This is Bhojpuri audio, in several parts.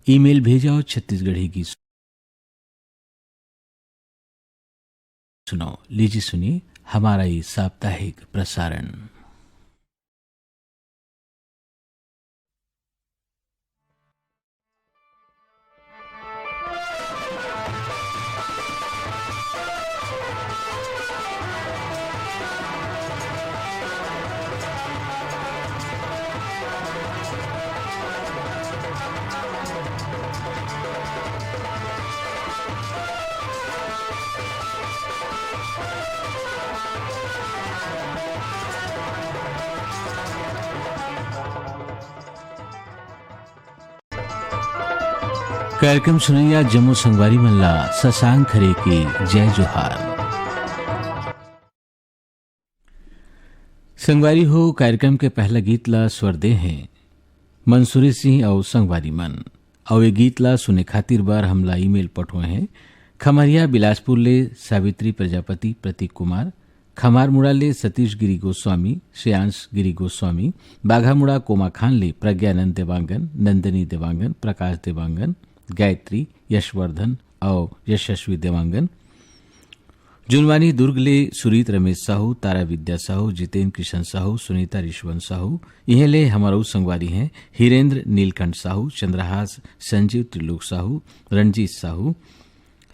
ईमेल भेजा और छत्तीसगढ़ी गीत सुनाओ। लीजिए सुनिए हमारा ये साप्ताहिक प्रसारण। कार्यक्रम सुनैया जम्मू संगवारी मल्ला ससांग खरे की जय जोहार। संगवारी हो कार्यक्रम के पहला गीत ला स्वर दे हैं मंसूरी सिंह और संगवारी मन। और ये गीत ला सुने खातिर बार हमला ईमेल पठोए हैं खमरिया बिलासपुर ले सावित्री प्रजापति, प्रतीक कुमार, खमारमुड़ा ले सतीश गिरी गोस्वामी, श्रेयांश गिरी गोस्वामी, बाघामुड़ा कोमा खान ले प्रज्ञानंद देवांगन, नंदनी देवांगन, प्रकाश देवांगन, गायत्री, यशवर्धन और यशस्वी देवांगन, जुनवानी दुर्ग ले सुरीत रमेश साहू, तारा विद्या साहू, जितेंद्र कृष्ण साहू, सुनीता रिश्वन साहू। यह ले हमारा संगवारी हैं हिरेंद्र नीलकंठ साहू, चंद्रहास संजीव त्रिलोक साहू, रणजीत साहू,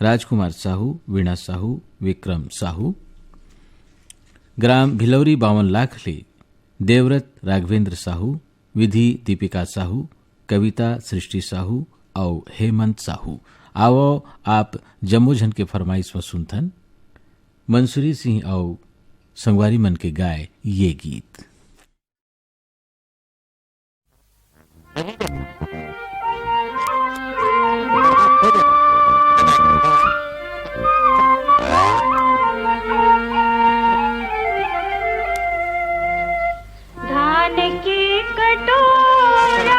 राजकुमार साहू, वीणा साहू, विक्रम साहू। ग्राम भिलौरी 52 लाख ले देवव्रत राघवेंद्र साहू, विधि दीपिका साहू, कविता सृष्टि साहू और हेमंत साहू। आओ आप जम्मू झन के फरमाइश में सुनथन मंसूरी सिंह और संगवारी मन के गाय ये गीत। धान की कटोरा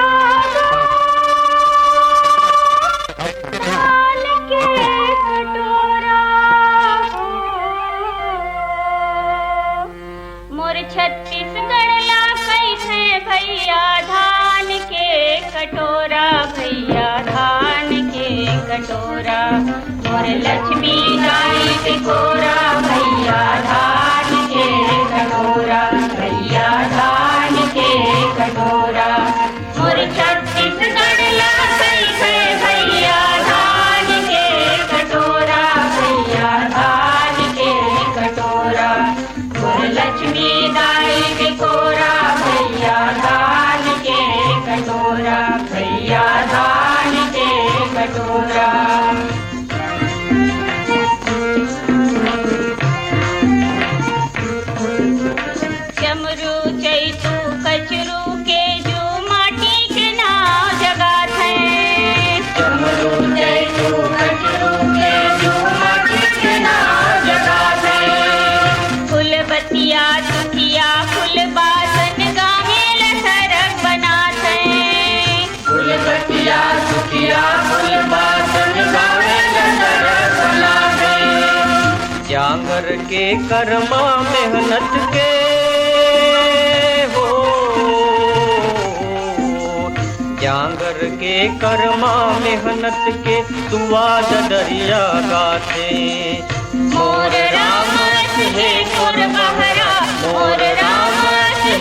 छत्तीसगढ़ ला कैसे भैया धान के कटोरा, भैया धान के कटोरा, मोर लक्ष्मी गाय के कोरा, भैया धान के कटोरा, भैया धान के कटोरा, मोर छत्तीसगढ़ ला कैसे भैया धान के कटोरा, भैया धान के कटोरा, मोर लक्ष्मी गाय के कोरा, भैया धान के कटोरा, भैया धान के कटोरा। चमरू चैतू कचरू के जो माटी के नाव जगात है, चमरू चैतू कचरू के जो माटी के नाव जगात है। फूल बतिया तुखिया फूल बासन गावे लसरक बनात है, फूल बतिया तुखिया फूल बासन गावे लसरक बनात है। जांगर के कर्मा मेहनत के हो, जांगर के कर्मा मेहनत के तुआ दरिया गाते। मोर राम है मोर बहरा, मोर राम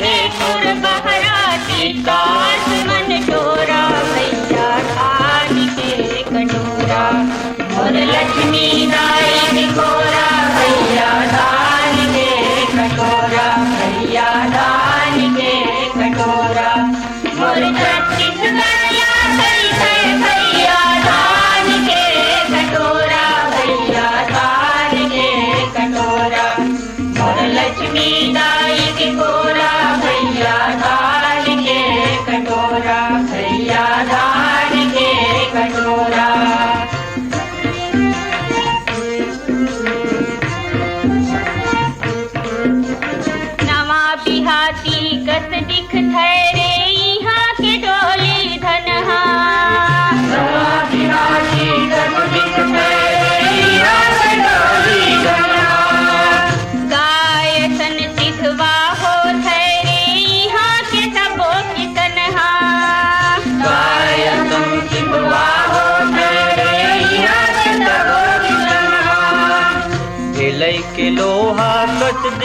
है मोर बहरा, विकास मन टोरा, भैया धान के कटोरा, मोर लक्ष्मी गाय के कोरा, भैया धान के कटोरा, भैया धान के कटोरा, मोर छत्तीसगढ़ ला कैसे भैया धान के कटोरा, भैया धान के कटोरा, मोर लक्ष्मी गाय के कोरा, भैया धान के कटोरा, भैया धान के कटोरा।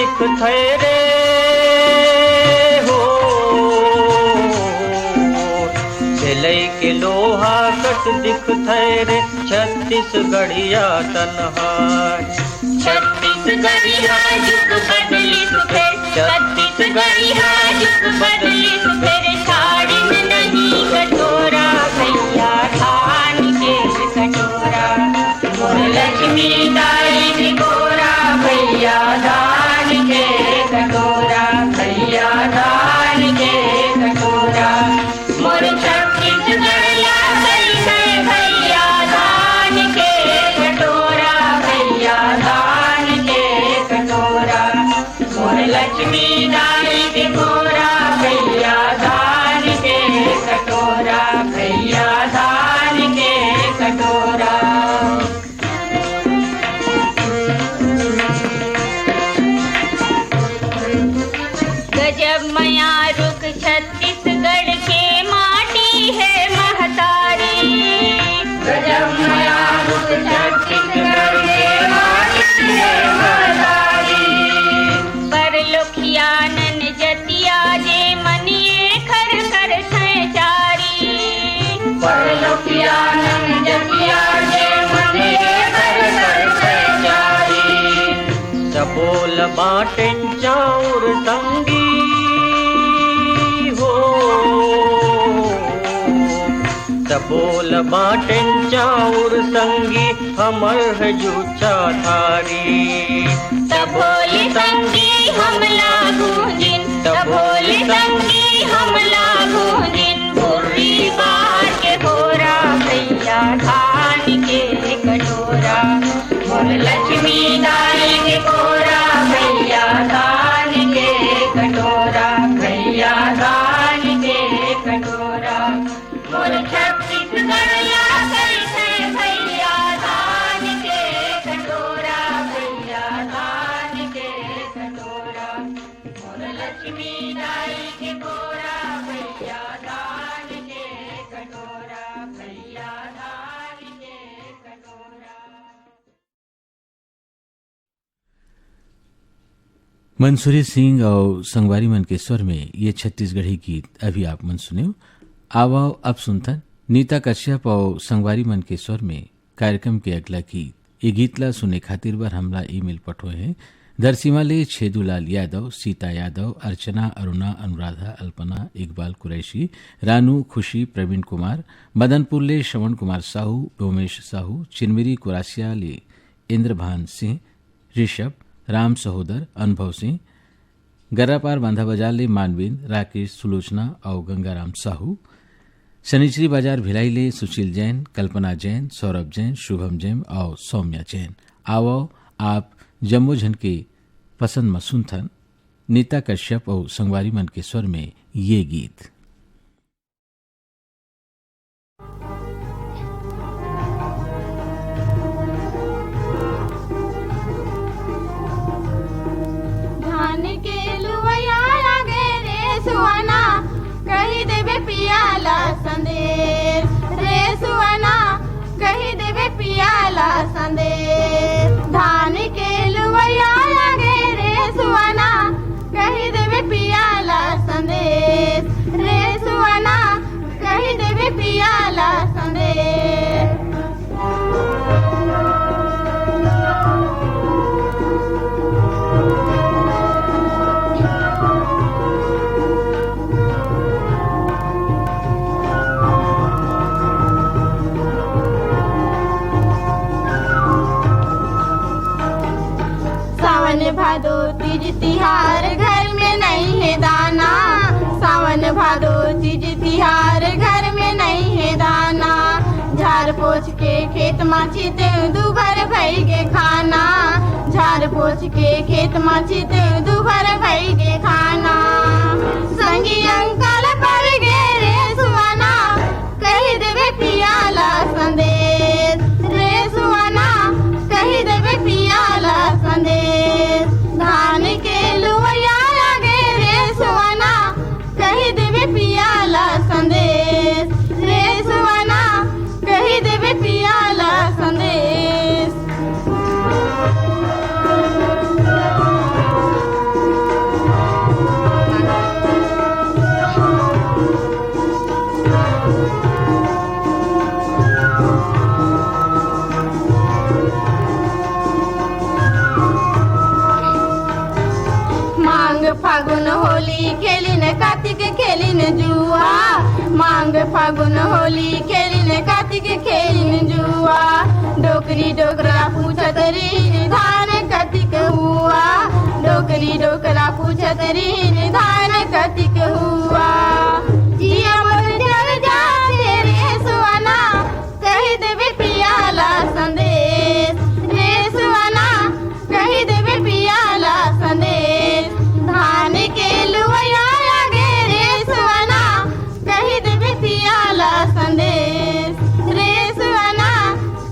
दिख थैरे हो, सिलई के लोहा कट दिख थैरे, छत्तीसगढ़िया तनहार। छत्तीसगढ़िया युग बदलिस फिर, छत्तीसगढ़िया युग बदलिस फिर, छाड़िन नहीं कटोरा भैया धान के कटोरा। मोर लक्ष्मी दाई टिकोरा भैया धान के कटोरा, भैया धान के कटोरा। मोर छत्तीसगढ़िया गई है भैया धान के कटोरा, भैया धान के कटोरा। मोर लक्ष्मी दाई टिकोरा भैया धान के कटोरा, भैया धान के कटोरा। गजब मया रुक छत्तीसगढ़ के माटी है महतारी, गजब मया रुक छत्तीसगढ़ के माटी है महतारी। पर लोखियानन जतिया जे मनिए खर कर सैचारी, पर लोखियानन जतिया जे मनिए खर कर सैचारी। सबोल बाटें चाउर संगी हो, सबोल बाटें चाउर संगी, हमर है जूचा थारी। तभोल संगी हमला गूंजिन, तभोल संगी हमला गूंजिन, बुर्री बार के होरा भैया धान के कटोरा। मोर लक्ष्मी दाई के कोरा भैया धान के कटोरा, भैया धान के कटोरा। मोर छत्तीसगढ़िया गई है भैया धान के कटोरा, भैया धान के कटोरा। मोर लक्ष्मी दाई के कोरा भैया धान के कटोरा, भैया धान के कटोरा। मंसूरी सिंह और संगवारी मन के स्वर में ये छत्तीसगढ़ी गीत अभी आप मन सुने। आवाओ अब सुनतन नीता कश्यप और संगवारी मन के स्वर में कार्यक्रम के अगला गीत। ये गीत ला सुने खातिर बार हमला ईमेल पठोए हैं दरसीमाले छेदूलाल यादव, सीता यादव, अर्चना, अरुणा, अनुराधा, अल्पना, इकबाल कुरैशी, रानू, खुशी, प्रवीण कुमार, मदनपुरले श्रवण कुमार साहू, उमेश साहू, चिनमिरी कुरासिया ले इंद्रभान सिंह, ऋषभ, राम सहोदर, अनुभव सिंह, गरापार बांधा बाजार ले मानवीन, राकेश, सुलोचना और गंगाराम साहू, शनिचरी बाजार भिलाई ले सुशील जैन, कल्पना जैन, सौरभ जैन, शुभम जैन और सौम्या जैन। आओ आप जम्मू झन के पसंद मसुनथन नीता कश्यप और संगवारी मन के स्वर में ये गीत। धान के लुवैया लागे रे सुहाना, कही देवे पियाला संदेश रे सुहाना, कही देवे पियाला संदेश। धान के लुवैया लागे रे सुहाना, कही देवे पियाला संदेश रे सुहाना, कही देवे पियाला संदेश। सावन भादो तीज तिहार घर में नहीं है दाना, सावन भादो तीज तिहार घर में नहीं है दाना। झाड़ पोछ के खेत माची ते दुभर भई के खाना, झाड़ पोछ के खेत माची ते दुभर भई के खाना। संगी अंकल पर गे रे सुहाना, कही देवे पियाला संदेश रे सुहाना, कही देवे पियाला संदेश। धान के लुवैया लागे रे सुहाना, कही देवे पियाला संदेश रे सुहाना, कही देवे पियाला संदेश। मांग फागुन होली खेलिन कार्तिक खेलिन जुआ डोकरी डोकरा पूछत री धान कतिक हुआ डोकरी डोकरा पूछत री धान कतिक हुआ जिया मोर जर जाते रे सुवना कही देवे पियाला संदेश रे सुवना कही देवे पियाला संदेश धान के लुवया गे रे सुवना कही देवे पियाला संदेश रे सुवना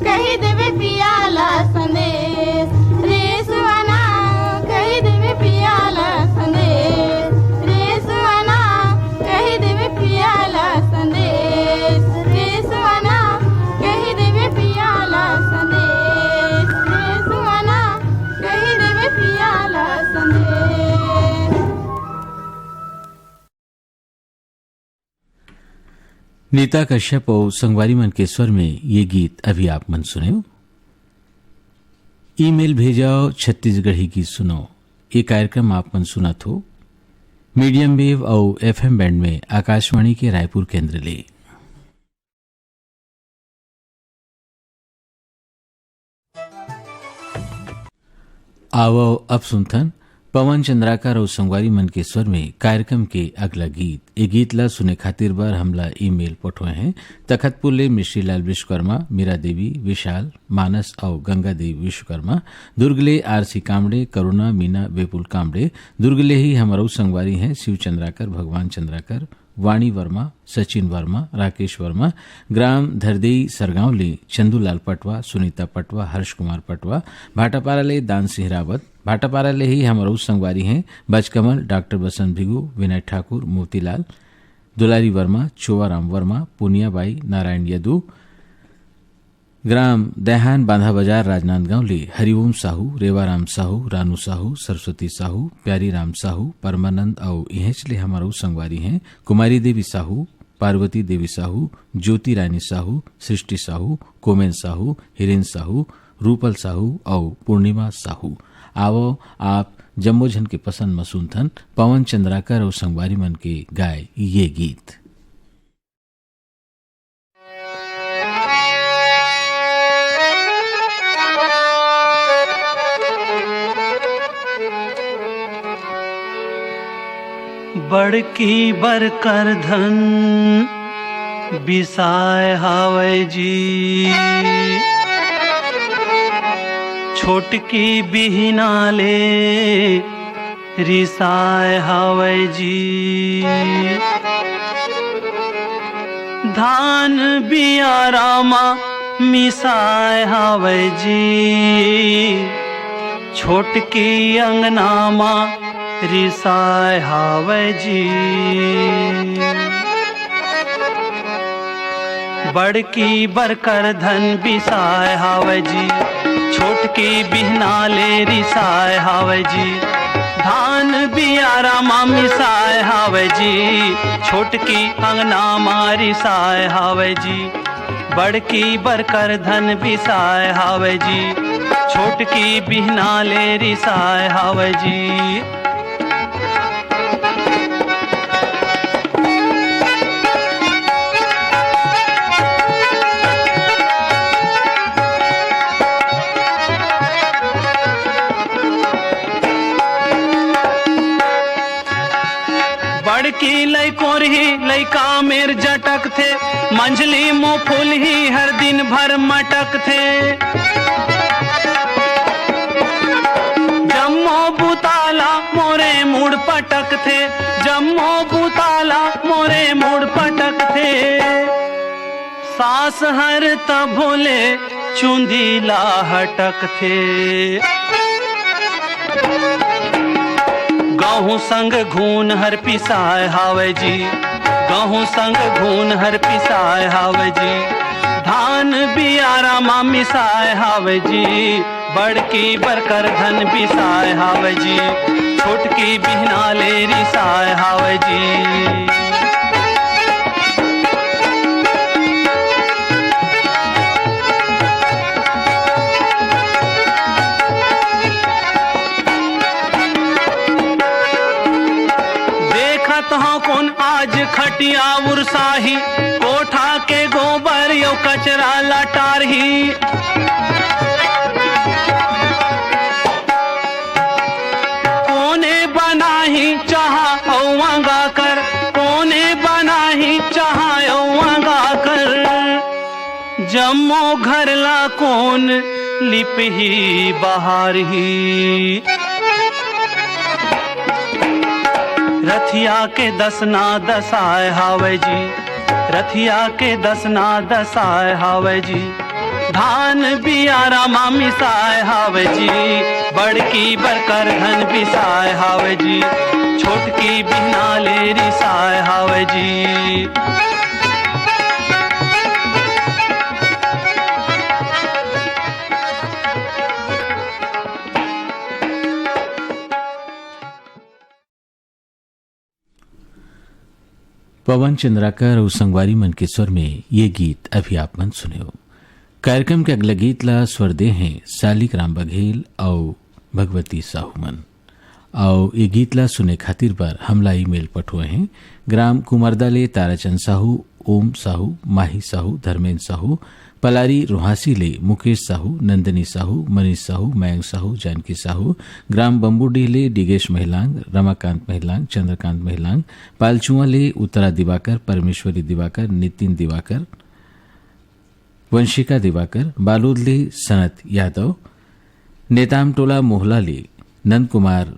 कही देवे पियाला संदेश रे सुवना कही देवे पियाला संदेश रे सुवना कही देवे पियाला संदेश रे सुवना कही देवे पियाला संदेश रे सुवना कही देवे पियाला संदेश। नीता कश्यप और संगवारी मन के स्वर में ये गीत अभी आप मन सुने हो। ईमेल भेजाओ छत्तीसगढ़ी गीत सुनो। ये कार्यक्रम आप मन सुना तो मीडियम वेव और एफएम बैंड में आकाशवाणी के रायपुर केंद्र ले। आओ अब सुनथन पवन चंद्राकर और संगवारी मन के स्वर में कार्यक्रम के अगला गीत। ये गीत ला सुने खातिर बार हमला ईमेल पठोए हैं तखतपुर ले मिश्रीलाल विश्वकर्मा, मीरा देवी, विशाल, मानस और गंगा देवी विश्वकर्मा, दुर्ग ले आरसी कामड़े, करुणा, मीना, विपुल कामड़े, दुर्ग ले ही हमारो संगवारी हैं शिव चंद्राकर, भगवान चंद्राकर, वाणी वर्मा, सचिन वर्मा, राकेश वर्मा, ग्राम धरदेई सरगांव ले चंदूलाल पटवा, सुनीता पटवा, हर्ष कुमार पटवा, भाटापारा ले दान सिंह रावत, भाटापारा ले ही हमारो संगवारी हैं बजकमल, डॉक्टर बसंत भिगू, विनय ठाकुर, मोतीलाल, दुलारी वर्मा, चोवाराम वर्मा, पुनियाबाई, नारायण यदू, ग्राम दहन बांधा बाजार राजनांदगांव ले हरिओम साहू, रेवाराम साहू, रानू साहू, सरस्वती साहू, प्यारी राम साहू, परमानंद और इहेच ले हमारो संगवारी हैं कुमारी देवी साहू, पार्वती देवी साहू, ज्योति रानी साहू, सृष्टि साहू, कोमेन साहू, हिरेन साहू, रूपल साहू और पूर्णिमा साहू। आओ आप जम्मो झन के पसंद मसूनथन पवन चंद्राकर और संगवारी मन के गाय ये गीत। बड़की बरकर धन बिसाय हावै जी, छोटकी बिहना ले रिसाय हावै जी, धान बिया रामा मिसाय हावै जी, छोटकी अंगनामा रिसाय हावै जी, बड़की बरकर धन बिसाय हावै जी, छोटकी बिहना ले रिसाय हावै जी, धान बियारा मा मिसाय हावै जी, छोटकी अंगना मा रिसाय हावै जी, बड़की बरकर धन बिसाय हावै जी, छोटकी बिहना ले रिसाय हावै जी। बड़की लई कोरही लइका मेर जटक थे, मंझली मुँह फूल ही हर दिन भर मटक थे, जम्मो बुताला मोरे मुड़ पटक थे, जम्मो बुताला मोरे मुड़ पटक थे, सास हर तब भोले चुंदीला हटक थे, गहूँ संग घून हर पिसाय हावै जी, गहूँ संग घून हर पिसाय हावै जी, धान बियारा मा मिसाय हावै जी, बड़की बरकर धन बिसाय हावै जी, छोटकी बिहना ले रिसाय हावै जी। तहाँ कौन आज खटिया उरसाही, कचरा लटारही कोने बनाही चाहा औंगा कर, कोने बनाही चाहा औंगा कर, जम्मो घरला कोन लिपही बाहर ही। रथिया के दसना दसाए हावे जी, रथिया के दसना दसाए हावे जी, धान बियारा मामी साए हावे जी, बड़की बरकर धन बिसाए हावे जी, छोटकी बिना लेरी साए हावे जी। पवन चंद्राकर और संगवारी मन के स्वर में ये गीत अभी आप मन सुने हो। कार्यक्रम के अगला गीत ला स्वर दे हैं शालिक राम बघेल और भगवती साहू मन। और ये गीत ला सुने खातिर पर हमला ईमेल पठुए हैं ग्राम कुमरदाले ताराचंद साहू, ओम साहू, माही साहू, धर्मेंद्र साहू, पलारी रोहासी ले मुकेश साहू, नंदनी साहू, मनीष साहू, मयंक साहू, जानकी साहू, ग्राम बम्बूडीह ले डिगेश महिलांग, रमाकांत महिलांग, चंद्रकांत महिलांग, पालचुआ ले उत्तरा दिवाकर, परमेश्वरी दिवाकर, नितिन दिवाकर, वंशिका दिवाकर, बालोद ले सनत यादव, नेतामटोला मोहला ले नंद कुमार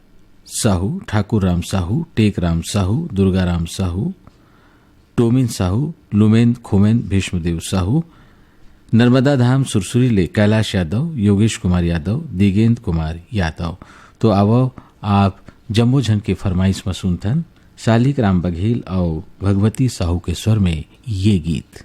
साहू, ठाकुर राम साहू, टेक राम साहू, दुर्गा राम साहू, टोमिन साहू, लुमेंद खोमेन, भीष्मदेव साहू, नर्मदा धाम सुरसुरी ले कैलाश यादव, योगेश कुमार यादव, दिगेंद्र कुमार यादव। तो आवो आप जम्मो झन के फरमाइश में सुनथन शालिक राम बघेल और भगवती साहू के स्वर में ये गीत।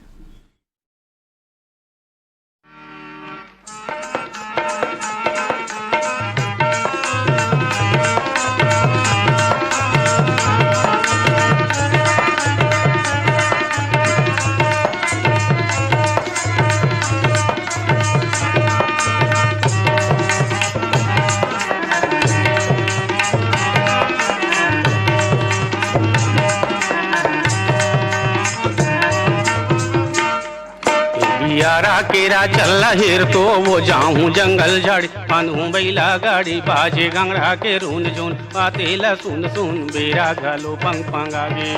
यारा केरा चल हिर तो वो जाऊं जंगल झाड़ी, बांधूं बैला गाड़ी, बाजे गंगरा के रून जून, पातेला सुन सुन बेरा घालो पंग पंगागे।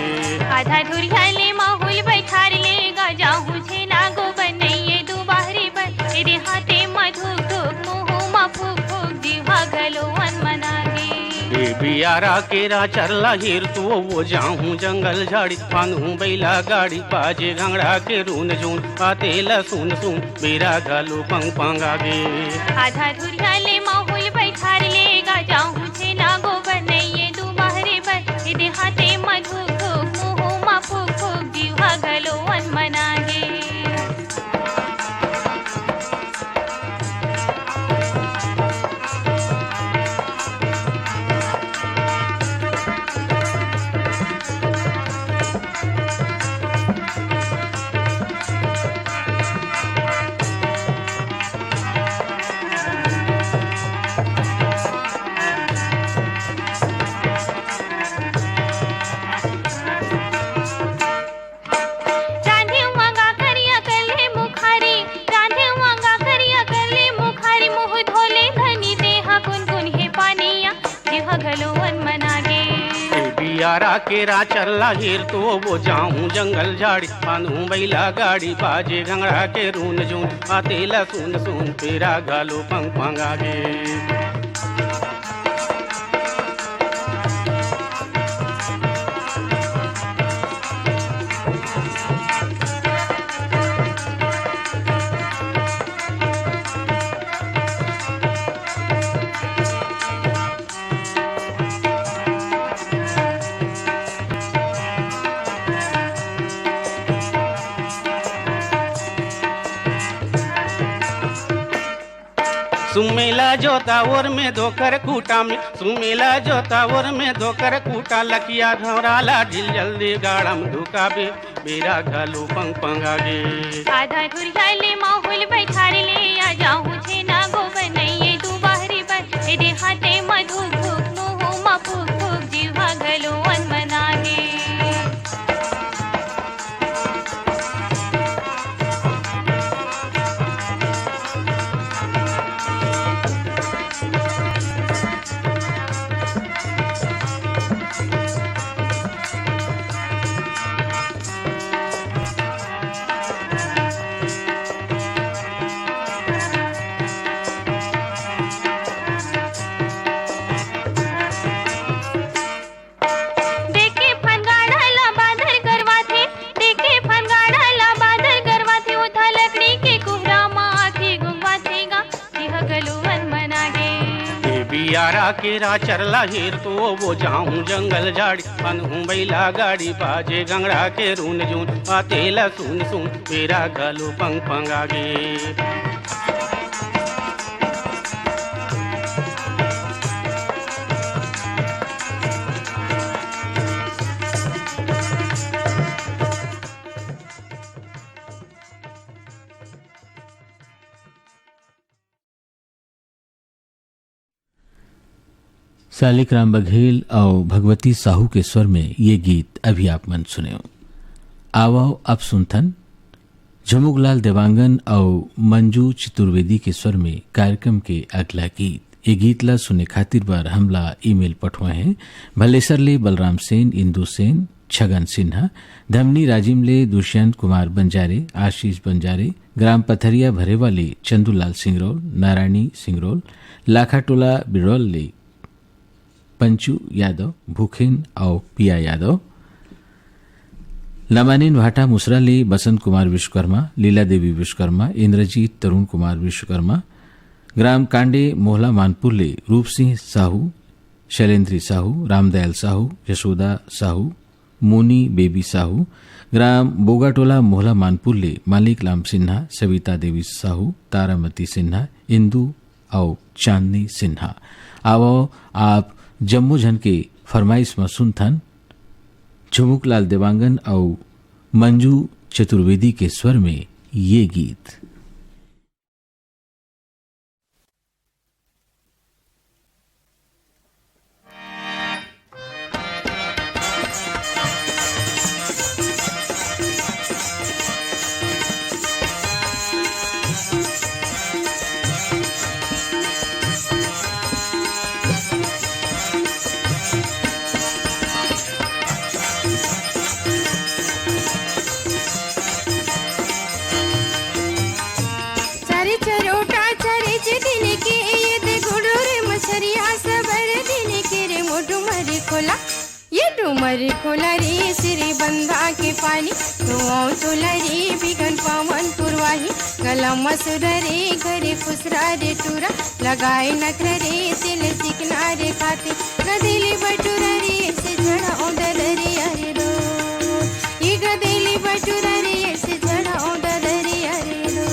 आधा धुरिया ले माहौल बैठार ले जाऊं छे नागो बनइए दू बाहरी बन, तेरे हाथे मधु धूप मुँह मा फूक फूक, जीवा घलो वन मनागे। बियारा केरा चरला हिर तो वो जाऊं जंगल झाड़ी, बांधूं बैला गाड़ी, बाजे गंगड़ा के रून जून, पातेला सुन सुन बेरा घालो पंग पंगागे। आधा धुरिया ले माहौल बैठार ले जाऊं छे नागो बनइए दू बाहरी बन, तेरे हाथे मधु धूप मुँह मा फूक फूक, जीवा घलो वन मनागे। यारा केरा चरला हिर तो वो जाऊं जंगल झाड़ी, बांधूं बैला गाड़ी, बाजे गंगड़ा के रून जून, पातेला सुन सुन पेरा घालो पंग पंगागे। सुमेला जोता और में धोकर कूटा में, सुमेला जोता और में धोकर कूटा, लकिया घोराला ढिल जल्दी गाड़म धुकाबे, बेरा घालो पंग पंगागे। आधा धुरिया ले माहौल बैठार ले जाऊं छे नागो बनइए दू बाहरी बन, तेरे हाथे मधु धूप मुँह मा फूक फूक, जीवा घलो वन मनागे। बियारा केरा चरला हेर तो वो जाऊं जंगल झाड़ी अनहूं बैला गाड़ी बाजे गंगड़ा के रून जून आतेला सुन सुन मेरा गलो पंग पंगागे। सालिक राम बघेल और भगवती साहू के स्वर में ये गीत अभी आप मन सुने। आवो अब सुनथन झुमुकलाल देवांगन और मंजू चतुर्वेदी के स्वर में कार्यक्रम के अगला गीत। ये गीत ला सुने खातिर बार हमला ईमेल पठुए हैं भलेसर ले बलराम सेन, इंदु सेन, छगन सिन्हा, धमनी राजिम ले दुष्यंत कुमार बंजारे, आशीष बंजारे, ग्राम पथरिया भरेवाले चंदूलाल सिंगरौल, नारायणी सिंगरौल, लाखाटोला बिरौल ले पंचू यादव, भूखेन और पिया यादव, लमानीन भाटा मुसराली बसंत कुमार विश्वकर्मा, लीला देवी विश्वकर्मा, इंद्रजीत तरुण कुमार विश्वकर्मा, ग्राम कांडे मोहला मानपुरले रूप सिंह साहू, शैलेंद्री साहू, रामदयाल साहू, यशोदा साहू, मोनी बेबी साहू, ग्राम बोगाटोला मोहला मानपुरले मालिक लाम सिन्हा, सविता देवी साहू, तारामती सिन्हा, इंदू और चांदनी सिन्हा। आवो आप जम्मू झन के फरमाइश में सुनथन झुमुकलाल देवांगन और मंजू चतुर्वेदी के स्वर में ये गीत। डुमर खोला रे सिरे बंधा के पानी धुआं चोला रे बिगन पवन पुरवाही गला मसूर रे घरे खुसरा रे टूरा लगाए नखर रे तिल चिकना रे खाते गदेली बटूरा रे से झड़ा औदर रे अरे रो ये गदेली बटूरा रे से झड़ा औदर रे अरे रो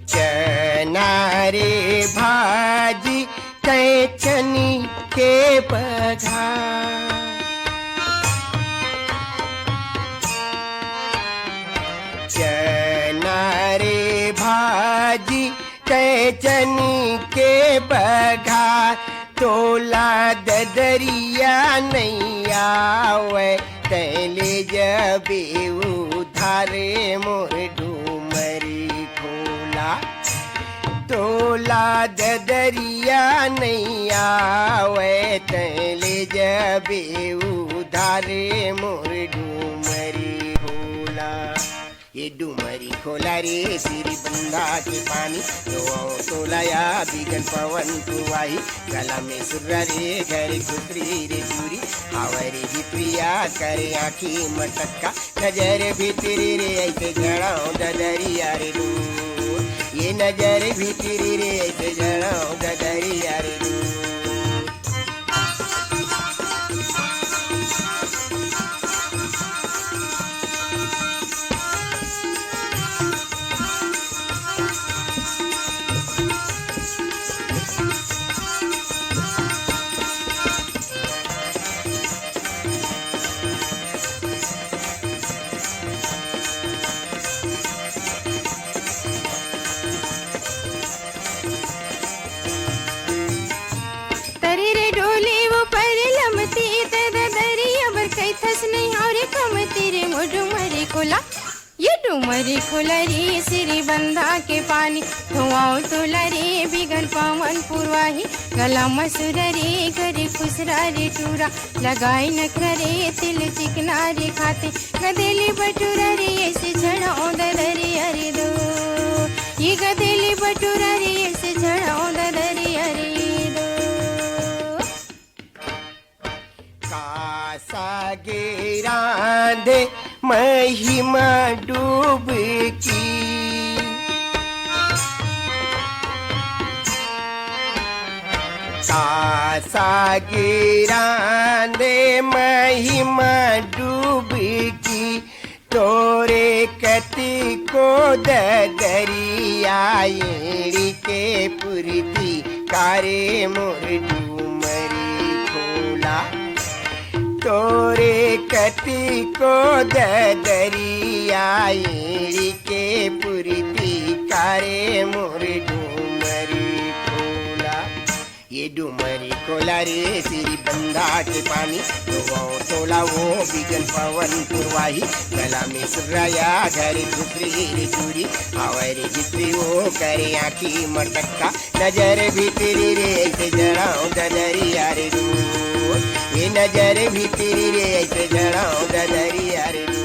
चना रे भाजी कैचनी के पघा चना रे भाजी कैचनी के पघा तोला ददरिया नहीं आवे तैले जबे उधारे मोर डूमरी खोला तोला ददरिया नहीं आवे तैले जबे उधारे मोर डूमरी खोला ये डूमरी खोला रे सिरी बंधा के पानी तोलाया बिगन पवन पुवाही गला में सुर्रा रे घर गुजरी रे चूरी आवरी भित्रिया करे आँखी मटक्का नजर भीतरी रे ऐसे झड़ाओ ददरिया रे रू ये नजर भीतरी रे ऐसे झड़ाओ ददरिया रे रू ये डुमरी खोला रे सिरी बंधा के पानी धुआं तोला रे बिगन पवन पुरवाही गला मसूर रे घरे खुसरा रे टूरा लगाई नखरा रे तिल चिकना रे खाते गदेली बटूरा रे ऐसे झड़ा औदर रे अरे दो ये गदेली बटूरा रे ऐसे झड़ा औदर रे अरे दो कासा गेरा दे महिमा डूब की सागिरा दे महिमा डूबकी तोरे कति को दरियाई के पुरती कारे मोर डूमरी खोला तोरे कति को दरियाई के पुरती कारे मोर डूमरी खोला ये डूमरी खोला रे सिरी बंधा के पानी तोला वो बिगन पवन पुरवाही गला में सुराया घरे दूसरी रे चूरी हवारे जितरी वो करे आँखी मटक्का नजर भीतरी रे ऐसे जड़ाओ दरिया रे रू ये नजर भीतरी रे ऐसे जड़ाओ दरिया रे रू।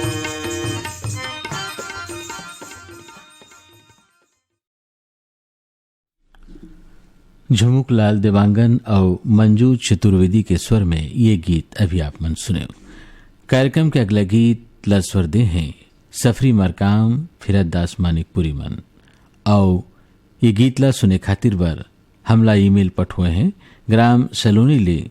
झुमुकलाल देवांगन और मंजू चतुर्वेदी के स्वर में ये गीत अभी आप मन सुने। कार्यक्रम के अगला गीत ला स्वर दे हैं सफरी मरकाम फिरत दास मानिकपुरी मन और ये गीत ला सुने खातिर बर हमला ईमेल पठुए हैं ग्राम सलोनी ले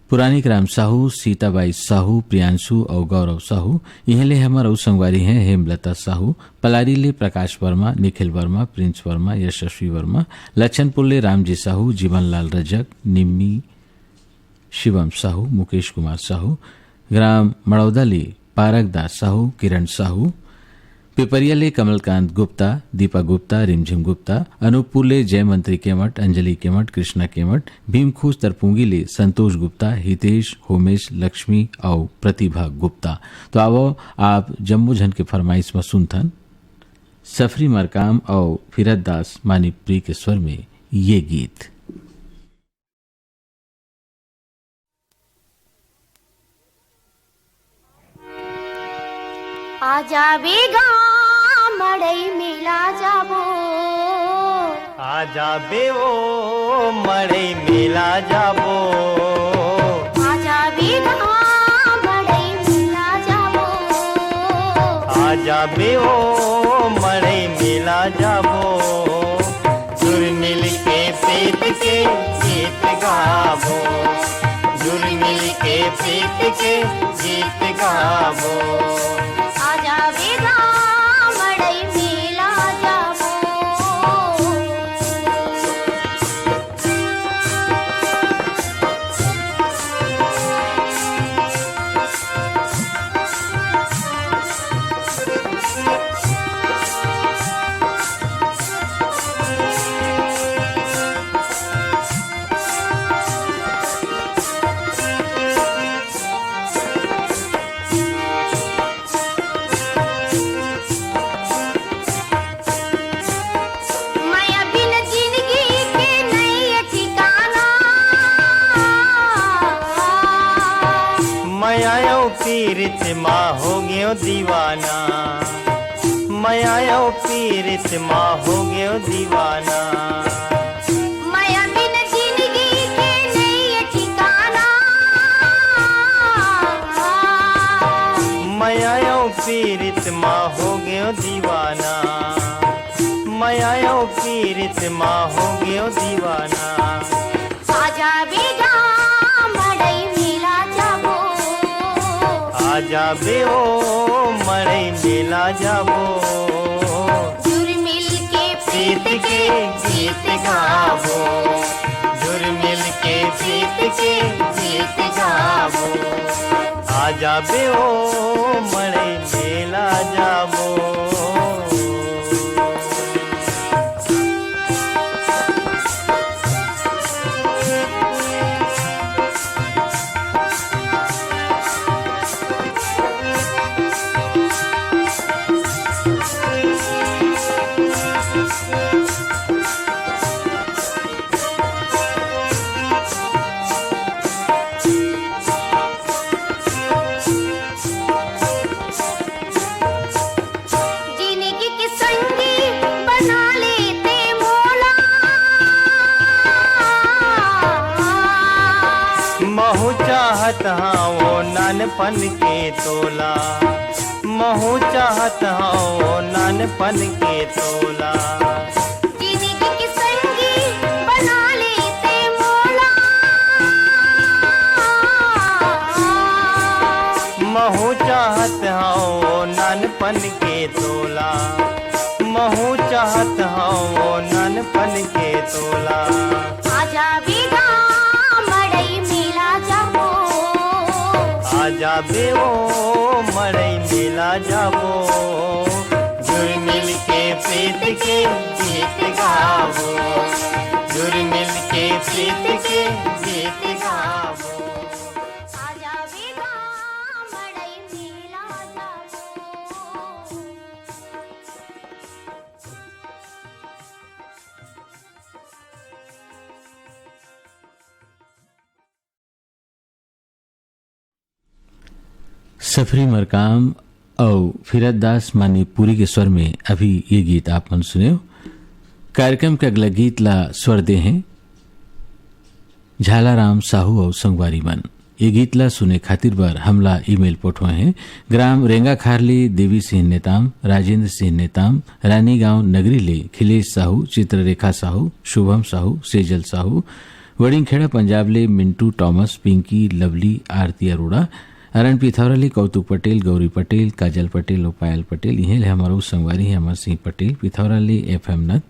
पुरानी ग्राम साहू सीताबाई साहू प्रियांशु और गौरव साहू यह ले हमारा संगवारी हैं हेमलता साहू पलारी ले प्रकाश वर्मा निखिल वर्मा प्रिंस वर्मा यशस्वी वर्मा लच्छनपुर ले रामजी साहू जीवनलाल रजक निम्मी शिवम साहू मुकेश कुमार साहू ग्राम मड़ौदा ले पारक दास साहू किरण साहू पिपरिया ले कमलकांत गुप्ता दीपा गुप्ता रिमझिम गुप्ता अनूपपुर ले जयमंत्री केमठ अंजलि केमठ कृष्णा केमठ भीमखूस तरपुंगी ले संतोष गुप्ता हितेश होमेश लक्ष्मी और प्रतिभा गुप्ता। तो आओ आप जम्मू झन के फरमाइश में सुनथन सफरी मरकाम और फिरत दास मानिकपुरी के स्वर में ये गीत। आजा बेगा मड़ई मिला जाबो आजा बेवो मड़ई मिला जाबो आजा बेगा मड़ई मिला जाबो आजा बेवो मड़ई मिला जाबो जुर मिल के प्रीत के गीत गाबो जुर मिल के प्रीत के गीत गाबो आजा बेगा मड़ई मिला जाबो पीरित माँ हो गयो दीवाना मैं आयो पीरित माँ हो गयो दीवाना माया बिन जिंदगी के नहीं ठिकाना मैं आयो पीरित माँ हो गयो दीवाना मैं आयो पीरित माँ हो गयो दीवाना आजा बेगा मड़ई मिला जाबो आजा बेओ मड़ई मिला जाबो जुर मिल के प्रीत के गीत गाबो जुर मिल के प्रीत के गीत गाबो आजा बेओ मड़ई मिला जाबो चाहत हाँ वो नानपन के तोला महू चाहत हाँ वो नानपन के तोला जिंदगी की संगी बना लेते मोला ननपन के तोला महू चाहत हूँ ननपन के तोला आजा बेगा मड़ई मेला जाबो आजा बेओ मड़ई मेला जाबो जुड़ मिल के प्रीत के गीत गावो जुड़ मिल के प्रीत के गीत गावो आजा बेगा मड़ई मेला जाबो सफरी मरकाम और फिरत दास मानीपुरी के स्वर में अभी ये गीत आप मन सुने हो। कार्यक्रम के अगला गीत ला स्वर दे हैं झालाराम साहू और संगवारी मन। ये गीत ला सुने खातिर बार हमला ईमेल पठुआ हैं ग्राम रेंगा खारली देवी सिंह नेताम राजेंद्र सिंह नेताम रानी गांव नगरी ले खिलेश साहू चित्ररेखा साहू शुभम साहू सेजल साहू वड़िंगखेड़ा पंजाब ले मिंटू टॉमस पिंकी लवली आरती अरोड़ा अरण पिथौराली कौतुक पटेल गौरी पटेल काजल पटेल और पायल पटेल यही हमारो संगवारी है अमर सिंह पटेल पिथौराली एफएम नद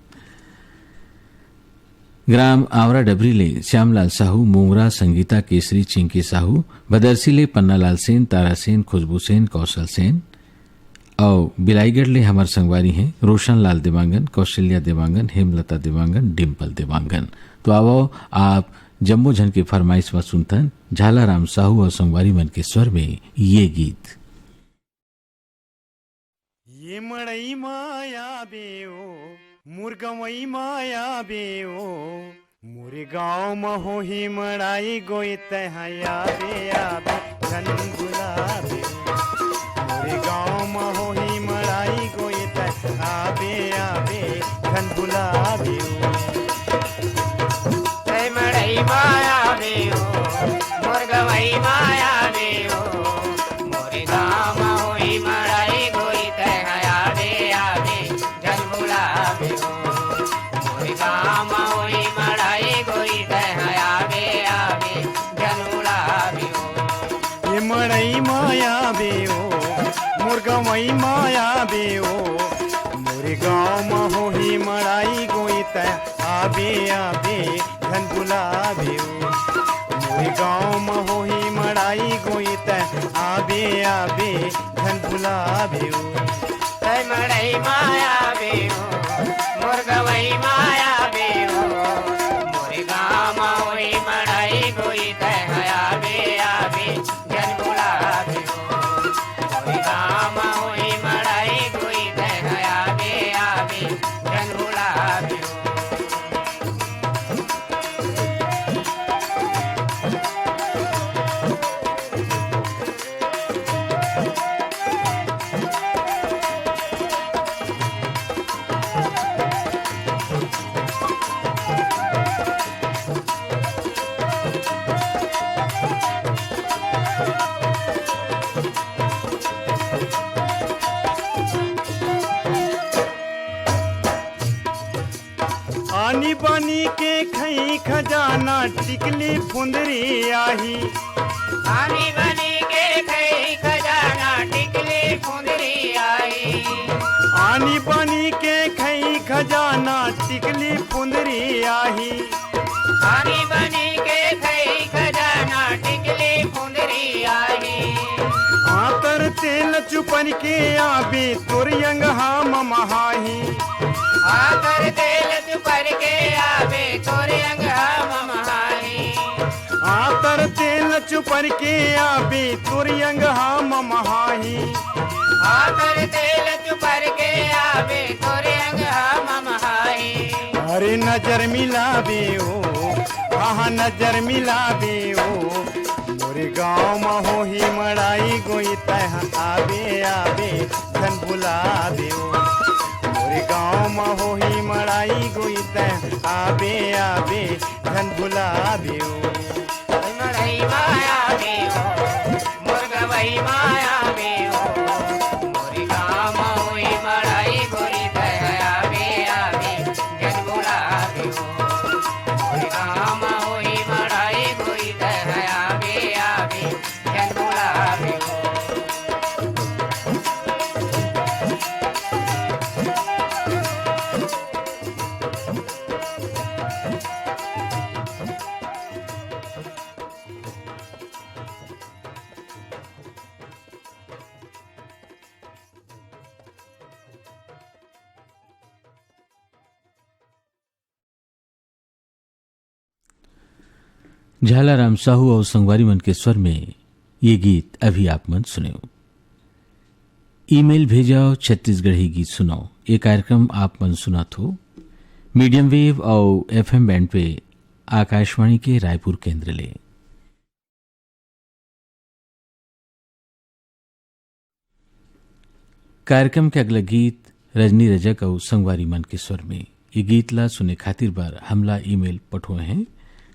ग्राम आवरा डबरी ले श्यामलाल साहू मोंगरा संगीता केसरी चिंकी साहू बदरसी ले पन्नालाल सेन तारा सेन खुशबू सेन कौशल सेन और बिलाईगढ़ ले हमार संगवारी हैं रोशन लाल देवांगन कौशल्या देवांगन हेमलता देवांगन डिम्पल देवांगन। तो आओ आप जम्मू झन की फरमाइश में सुनतन झालाराम साहू और संगवारी मन के स्वर में ये गीत। ये मड़ई माया बेओ मुर्गमई माया बेओ मोरे गाँव महो ही मड़ाई गोई तहया बे आबे घन गुलाबे मोरे गाँव महो ही मड़ाई गोई तह आबे आबे घन गुलाबे मड़ई माया बेओ मुर्गमई माया बेओ मोरे गाँव महो ही मड़ाई गोई तहया बे आबे घन गुलाबे मोरे गाँव महो ही मड़ाई गोई तहया बे आबे घन गुलाबे ये मड़ई माया बेओ मुर्गमई माया बेओ मोरे गाँव महो ही मड़ाई गोई तह आबे आबे घन गुलाबे मोरे गाँव महो ही मड़ाई गोई तह आबे आबे घन गुलाबे तय मड़ई माया बेओ मुर्गमई माया बेओ मोरे गाँव महो ही मड़ाई गोई तह आबे आबे घन गुलाबे मोरे गाँव महो ही मड़ाई गोई तह आबे आबे घन गुलाबे आनी बानी के खई खजाना टिकली फुंदरी आही आनी बानी के खई खजाना टिकली फुंदरी आई आनी बानी के खई खजाना टिकली फुंदरी आही आनी बानी के खई खजाना टिकली फुंदरी आई आतर तेल चुपन के आबे तुरयंग हम महाही आतर तेल चुपर के आबे तोरे अंग हम महाही आतर तेल चुपर के आबे तोरे अंग हम महाही आतर तेल चुपर के आबे तोरे अंग हम महाही अरे नजर मिलाबे ओ हाँ नजर मिलाबे ओ मोरे गाँव महो ही मड़ाई गोई तह आबे आबे धन बुलाबे ओ मोरे गाँव महो ही मड़ाई गोई तह आबे आबे धन बुलाबे ओ मड़ई माया बे ओ मुर्गमई माया बे ओ मोरे गाँव महो ही मड़ाई गोई तह आबे आबे धन बुलाबे ओ मोरे गाँव महो ही मड़ाई गोई तह आबे आबे धन बुलाबे ओ झालाराम साहू और संगवारी मन के स्वर में ये गीत अभी आप मन सुने। ईमेल भेजाओ छत्तीसगढ़ी गीत सुनाओ। ये कार्यक्रम आप मन सुना थो मीडियम वेव और एफएम बैंड पे आकाशवाणी के रायपुर केंद्र ले। कार्यक्रम के अगला गीत रजनी रजक और संगवारी मन के स्वर में। ये गीत ला सुने खातिर बार हमला ईमेल पठोए हैं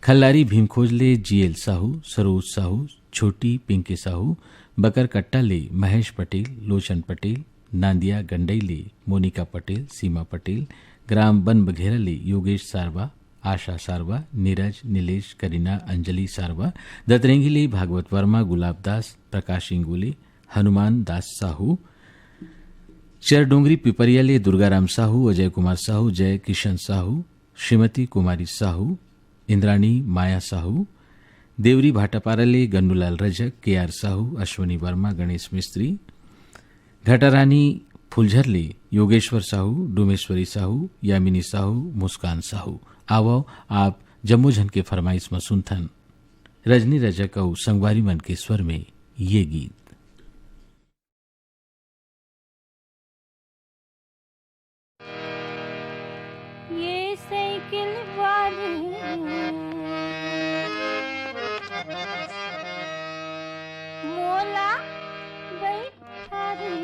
खल्लारी भीम खोजले, जीएल साहू, सरोज साहू, छोटी पिंकी साहू, बकर कट्टा ले महेश पटेल, लोचन पटेल, नांदिया गंडई ले मोनिका पटेल, सीमा पटेल, ग्राम बन बघेरा ले योगेश सारवा, आशा सारवा, नीरज, नीलेश, करीना, अंजलि सारवा, दतरेंगी ले भागवत वर्मा, गुलाब दास, प्रकाश इंगोले, हनुमान दास साहू, चरडोंगरी पिपरिया ले दुर्गाराम साहू, अजय कुमार साहू, जय किशन साहू, श्रीमती कुमारी साहू, इंद्राणी माया साहू, देवरी भाटापारा ले गन्नूलाल रजक, केआर साहू, अश्वनी वर्मा, गणेश मिस्त्री, घटारानी फुलझर ले योगेश्वर साहू, डोमेश्वरी साहू, यामिनी साहू, मुस्कान साहू। आओ आप जम्मू झन के फरमाइश में सुनथन रजनी रजक और संगवारी मन के स्वर में ये गीत। ये साइकिल वाले मोला बैठा रे,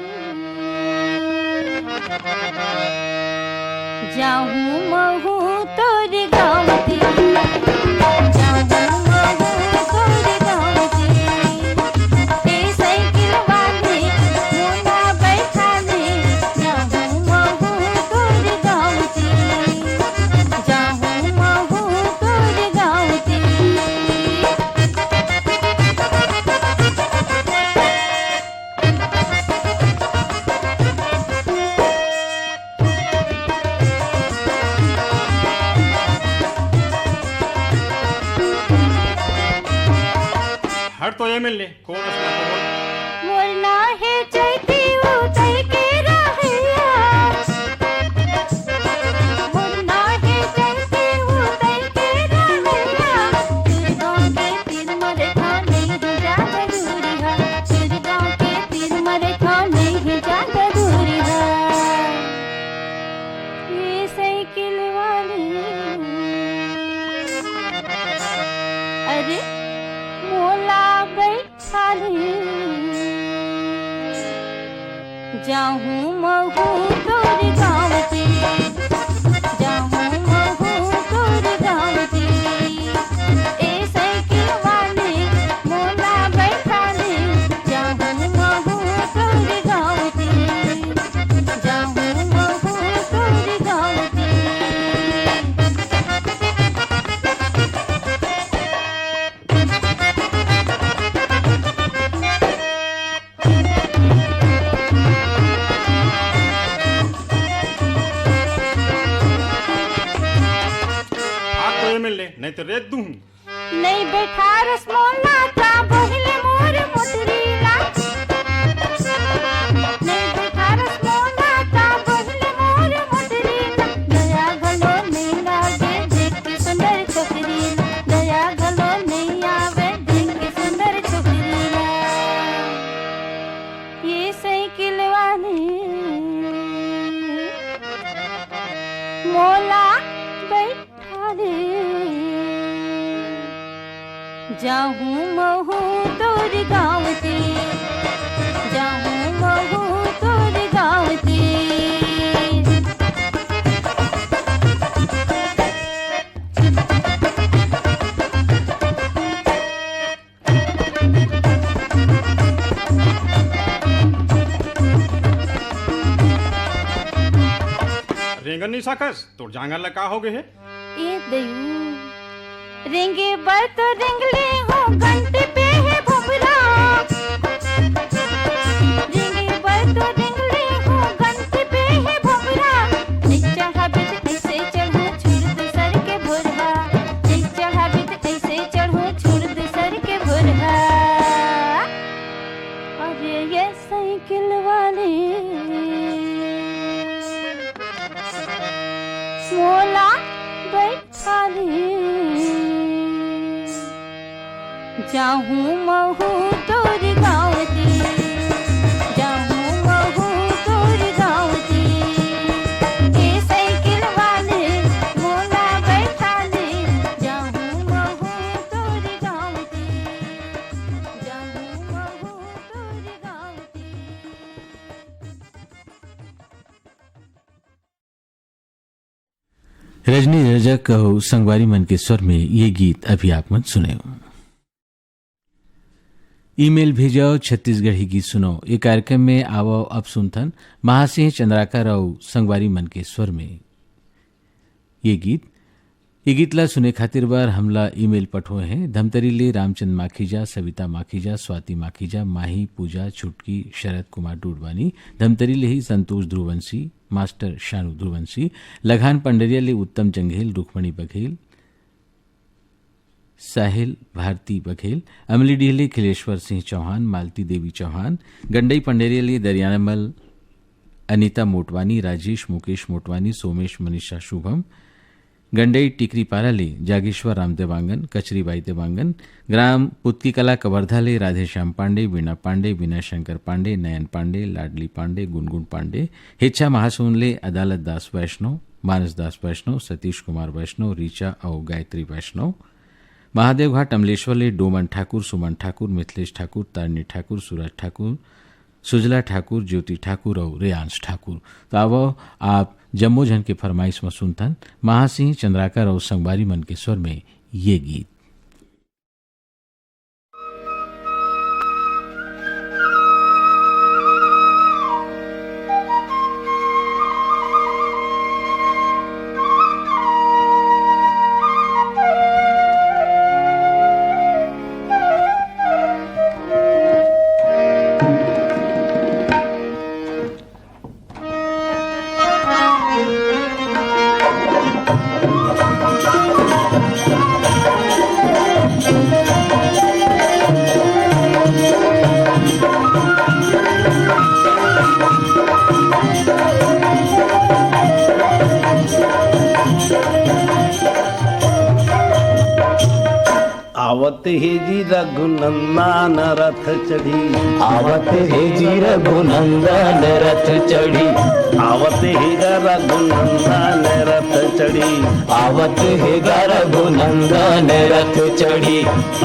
जाऊं महू तोर गाँव ते, जाऊं महू तोर गाँव ते, ए साइकिल वाले मोला बैठा रे, जाऊं महू तोर गाँव ते, जाऊं महू तोर गाँव ते। हर तो ये मिल ले कौन असला तो बोल। मोरना है चैती उतर के रहिया, मोरना है चैती उतर के रहिया, चिरगांव के तीर मरे खाने ही जा जरूरी है, चिरगांव के तीर मरे खाने ही जा जरूरी है। ये साइकिल वाली अरे मोला बैठा रे, जाऊं महू तोर गाँव ते, जाऊं महू तोर गाँव ते, ए साइकिल वाले मोला बैठा रे, जाऊं महू तोर गाँव ते, जाऊं महू तोर गाँव ते। मिल ले नहीं तो रेत दूं। नहीं बैठा रसमोला का बहिले मोर मोटरीला, नहीं बैठा रसमोला का बहिले मोर मोटरीला, दया गलो नहीं आवे देख के सुंदर छोकरीला, दया गलो नहीं आवे देख के सुंदर छोकरीला। ये साइकिल वाले मोला बैठा रे, जाऊं महू तोर गाँव ते, जाऊं महू तोर गाँव ते। रेंगन नहीं साकस तो जांगर लगा हो गए है। ए दयू रेंगे बर तो रेंगले हो घंटे पे है भुबरा, रेंगे बर तो रेंगले हो घंटे पे है भुबरा, एक चढ़ा बित ऐसे चढ़ो छुड़ दे सर के भुरहा, एक चढ़ा बित ऐसे चढ़ो छुड़ दे सर के भुरहा। अरे ये साइकिल वाले मोला बैठा ले, जाहूँ महू तोर गाँवती, जाहूँ महू तोर गाँवती। ये साइकिल वाले मोला बैठा ले, जाहूँ महू तोर गाँवती, जाहूँ महू तोर गाँवती। रजनी रजक और संगवारी मन के स्वर में ये गीत अभी आप मन सुने। ईमेल भेजाओ छत्तीसगढ़ी गीत सुनो। ये कार्यक्रम में आवो अब सुनथन महासिंह चंद्राकर और संगवारी मन के स्वर में ये गीत ला सुने खातिर बार हमला ईमेल पठोए हैं। धमतरी ले रामचंद माखीजा, सविता माखीजा, स्वाति माखीजा, माही, पूजा, छुटकी, शरद कुमार डूडवानी। धमतरी ले ही संतोष ध्रुवंशी, मास्टर शानू ध्रुवंशी, लघान पंडरिया ले उत्तम जंघेल, रुक्मणी बघेल, साहिल भारती बघेल, अमली डीहले खिलेश्वर सिंह चौहान, मालती देवी चौहान, गंडई पंडेरिया ले दरियानमल, अनीता मोटवानी, राजेश मुकेश मोटवानी, सोमेश मनीषा शुभम, गंडई टिकरी पारा ले जागेश्वर राम देवांगन, कचरीबाई देवांगन, ग्राम पुतकी कला कवर्धा ले राधेश्याम पांडे, वीणा पांडे, विनय शंकर पांडे, नयन पांडे, लाडली पांडे, गुनगुन पांडे, हेच्छा महासोन ले अदालत दास वैष्णव, मानस दास वैष्णव, सतीश कुमार वैष्णव, रीचा और गायत्री वैष्णव, महादेव घाट अमलेश्वर ले डोमन ठाकुर, सुमन ठाकुर, मिथिलेश ठाकुर, तारणी ठाकुर, सूरज ठाकुर, सुजला ठाकुर, ज्योति ठाकुर और रेयांश ठाकुर। तो अब आप जम्मू जन के फरमाइश में सुनतन महासिंह चंद्राकर और संगवारी मन के स्वर में ये गीत। आवत हे जी रघुनंदन रथ चढ़ी, आवत हे जी रघुनंदन रथ चढ़ी, आवत हे रघुनंदन रथ चढ़ी, आवत हे रघुनंदन रथ चढ़ी,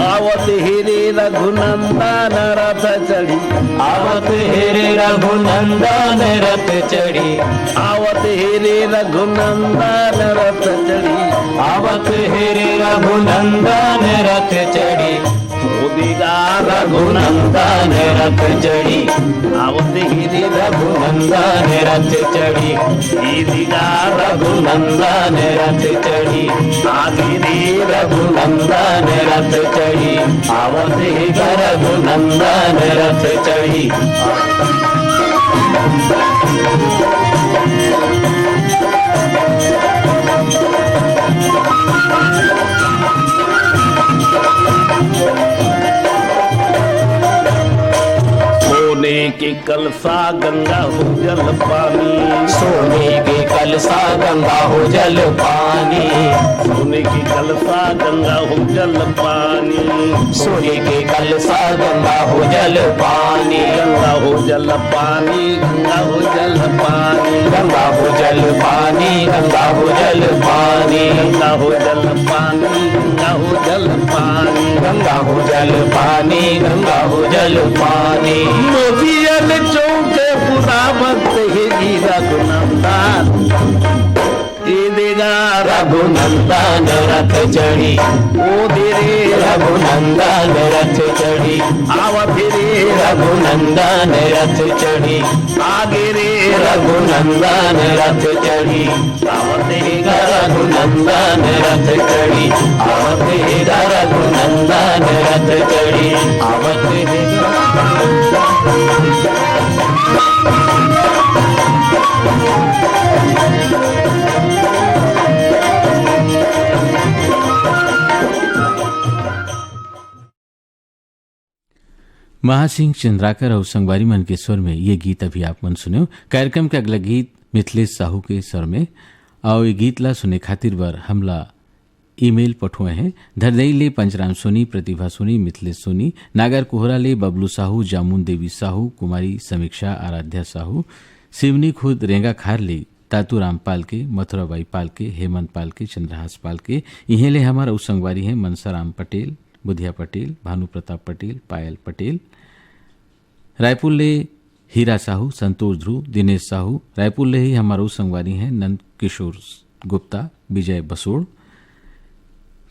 आवत हे रे रघुनंदन रथ चढ़ी, आवत हे रे रघुनंदन रथ चढ़ी, आवत हे रे रघुनंदन रथ चढ़ी, आवत हे रे रघुनंदन रथ चढ़ी, मोदिगा रघुनंदन रथ चढ़ी, आवत हे रे रघुनंदन रथ चढ़ी, दीदिगा रघुनंदन रथ चढ़ी, आगे रे रघुनंदन रथ चढ़ी, आवत हे रघुनंदन रथ चढ़ी। सोने के कलसा गंगा हो जल पानी, सोने के कलसा गंगा हो जल पानी, सोने के कलसा गंगा हो जल पानी, सोने के कलसा गंगा हो जल पानी, गंगा हो जल पानी, गंगा हो जल पानी, गंगा हो जल पानी, गंगा हो जल पानी, गंगा हो जल पानी, गंगा हो जल पानी, गंगा हो जल पानी, गंगा हो जल पानी। मोदियल चौके पुरा भक्त हे जी रघुनंदन, देगा रघुनंदन रथ चढ़ी, ओ धीरे रघुनंदन रथ चढ़ी, आवत रे रघुनंदन रथ चढ़ी, आगे रे रघुनंदन रथ चढ़ी, आवत हे रघुनंदन रथ चढ़ी, आवत हे रघुनंदन रथ चढ़ी, आवत हे महासिंह चंद्राकर और संगवारी मन के स्वर में ये गीत अभी आप मन सुने। कार्यक्रम के अगला गीत मिथिलेश साहू के स्वर में, और ये गीत ला सुने खातिर बर हमला ईमेल पठुए हैं। धरदई ले पंचराम सोनी, प्रतिभा सोनी, मिथिलेश सोनी, नागर कोहरा ले बबलू साहू, जामुन देवी साहू, कुमारी समीक्षा, आराध्या साहू, सिवनी खुद रेंगा खार ले तातू रामपाल के, मथुराबाई पाल के, हेमंत पाल के, चंद्रहास पाल के। इन्हें ले हमारा उस संगवारी हैं मनसाराम पटेल, बुधिया पटेल, भानु प्रताप पटेल, पायल पटेल। रायपुर ले हीरा साहू, संतोष ध्रुव, दिनेश साहू। रायपुर ले ही हमारा उस संगवारी हैं नंद किशोर गुप्ता, विजय बसोड़,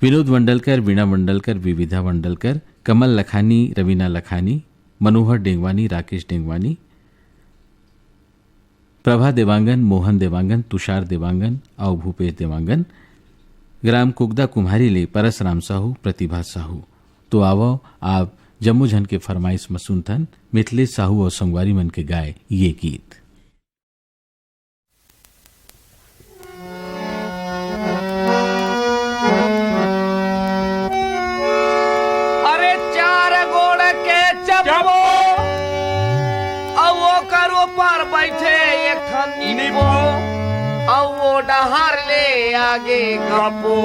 विनोद मंडलकर, वीणा मंडलकर, विविधा मंडलकर, कमल लखानी, रवीना लखानी, मनोहर डेंगवानी, राकेश डेंगवानी, प्रभा देवांगन, मोहन देवांगन, तुषार देवांगन और भूपेश देवांगन। ग्राम कुगदा कुम्हारी ले परसराम साहू, प्रतिभा साहू। तो आवो आप जम्मू झन के फरमाइश मसूनथन मिथिलेश साहू और संगवारी मन के गाए ये गीत। अरे चार गोड़ के चप्पो वो करो पर बैठे एक नींबू और वो डहार ले आगे गप्पो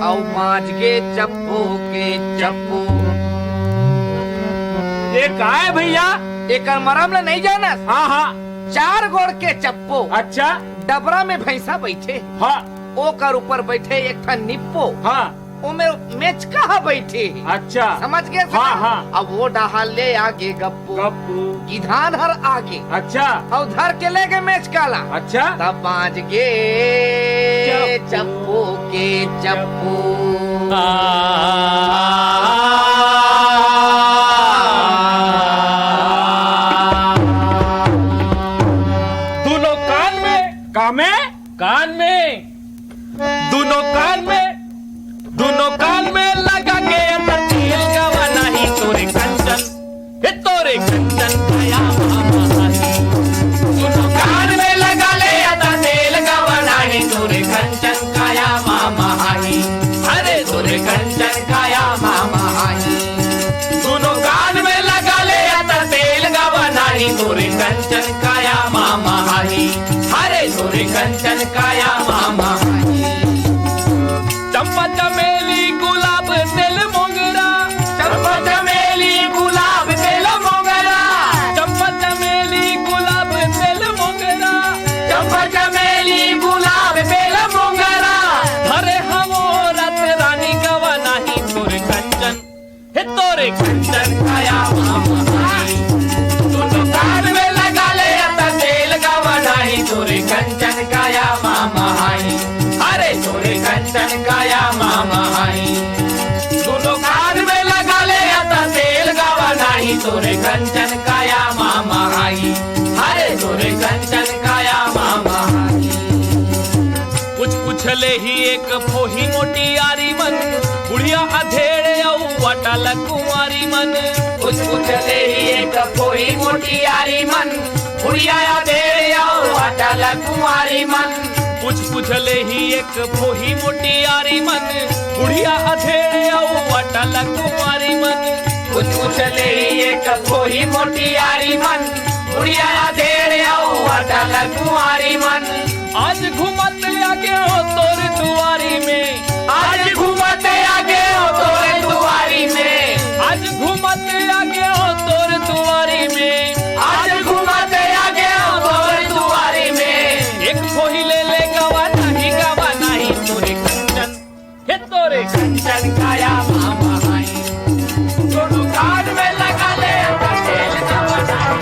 और पांच के चप्पो के चप्पो। ये का है भैया? एक मरम ले नहीं जाना? हाँ हाँ, चार गोड़ के चप्पो। अच्छा, डबरा में भैंसा बैठे। हाँ, ओ कर ऊपर बैठे एक निप्पो। हाँ, वो में मेच कहाँ बैठे। अच्छा, समझ गए? हाँ हाँ। अब वो डहाल ले आगे गप्पू गिधान हर आगे। अच्छा, और धर के ले गए मेच काला। अच्छा, तब पांच गे चप्पू के चप्पू। दोनों कान में कान में दोनों कान में लगा के तेल गवा नहीं तोरे कंचन काया महामाही। दोनों कान में लगा ले तेल गवा नहीं तोरे कंचन काया महामाही। अरे तोरे कंचन काया महामाही। दोनों कान में लगा ले तेल गवा नहीं तोरे कंचन काया महामाही। अरे तोरे कंचन काया महामाही। चंपा चमेली गुलाब तेल मोगरा, चंपा चमेली गुलाब तेल मोगरा, चंपा चमेली गुलाब तेल मोगरा, चंपा चमेली गुलाब तेल मोगरा। अरे हमो रात रानी गवा नहीं तोरे कंचन तोरे कंचन काया महामाही। दोनों कान में लगा ले तेल गवा नहीं तोरे कंचन काया महामाही। अरे तोरे कंचन काया महामाही। दोनों कान में लगा ले तेल गवा नहीं तोरे कंचन काया महामाही। अरे तोरे कंचन काया महामाही। कुछ ले ही एक फोही मोटी यारी मन, बुढ़िया अधेड़े औ वाटल कुंवारी मन। कुछ ले ही एक फोही मोटी यारी मन, बुढ़िया अधेड़े औ वाटल कुंवारी मन। कुछ ले ही एक फोही मोटी यारी मन, बुढ़िया अधेड़े औ वाटल कुंवारी मन। कुछ ले ही एक फोही मोटी यारी मन, बुढ़िया अधेड़े औ वाटल कुंवारी मन। आज घूमत आगे हो तोरे दुआरी में, आज घूमत आगे हो तोरे दुआरी में, आज घूमत आगे हो तोरे दुआरी में, आज घूमत आगे हो तोरे दुआरी में। एक फोही ले गवा नहीं तोरे कंचन तोरे कंचन काया महामाही। दोनों कान में लगा ले तेल गवा नहीं।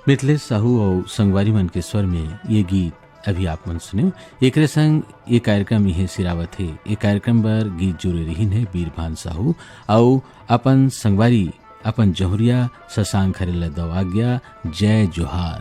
मिथिलेश साहू और संगवारी मन के स्वर में ये गीत अभी आप मन सुने। एक संग ये कार्यक्रम यही सिरावत है। ये कार्यक्रम पर गीत जुड़े रही है बीरभान साहू और अपन संगवारी अपन जहुरिया शशांक हरेला दवाग्या। जय जोहार।